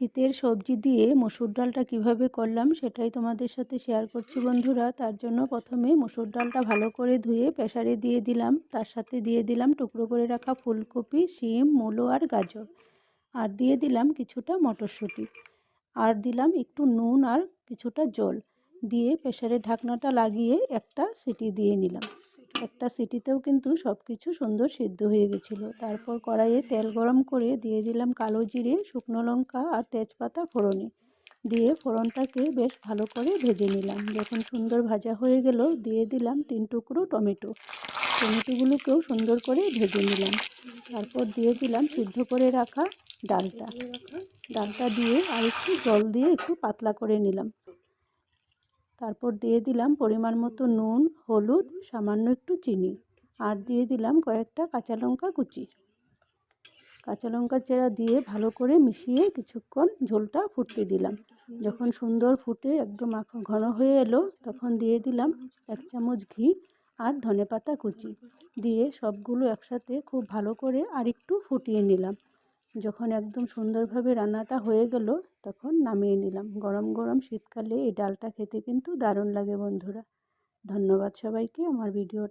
শীতের সবজি দিয়ে মসুর ডালটা কিভাবে করলাম সেটাই তোমাদের সাথে শেয়ার করছি বন্ধুরা। তার জন্য প্রথমে মসুর ডালটা ভালো করে ধুয়ে প্রেসারে দিয়ে দিলাম। তার সাথে দিয়ে দিলাম টুকরো করে রাখা ফুলকপি, শিম, মূলো আর গাজর, আর দিয়ে দিলাম কিছুটা মটরশুঁটি, আর দিলাম একটু নুন আর কিছুটা জল দিয়ে প্রেসারের ঢাকনাটা লাগিয়ে একটা সিটি দিয়ে নিলাম। একটা সিটিতেও কিন্তু সব কিছু সুন্দর সিদ্ধ হয়ে গেছিলো। তারপর কড়াইয়ে তেল গরম করে দিয়ে দিলাম কালো জিরে, শুকনো লঙ্কা আর তেজপাতা ফোড়নে দিয়ে ফোড়নটাকে বেশ ভালো করে ভেজে নিলাম। যখন সুন্দর ভাজা হয়ে গেল দিয়ে দিলাম 3 টুকরো টমেটোগুলোকেও সুন্দর করে ভেজে নিলাম। তারপর দিয়ে দিলাম সিদ্ধ করে রাখা ডালটা দিয়ে আর একটু জল দিয়ে একটু পাতলা করে নিলাম। তারপর দিয়ে দিলাম পরিমাণ মতো নুন, হলুদ, সামান্য একটু চিনি, আর দিয়ে দিলাম কয়েকটা কাঁচা লঙ্কা কুচি। কাঁচা লঙ্কা চেরা দিয়ে ভালো করে মিশিয়ে কিছুক্ষণ ঝোলটা ফুটতে দিলাম। যখন সুন্দর ফুটে একদম ঘন হয়ে এলো তখন দিয়ে দিলাম 1 চামচ ঘি আর ধনেপাতা কুচি দিয়ে সবগুলো একসাথে খুব ভালো করে আর একটু ফুটিয়ে নিলাম। যখন একদম সুন্দরভাবে রান্নাটা হয়ে গেল তখন নামিয়ে নিলাম। গরম গরম শীতকালে এই ডালটা খেতে কিন্তু দারুণ লাগে বন্ধুরা। ধন্যবাদ সবাইকে আমার ভিডিওটা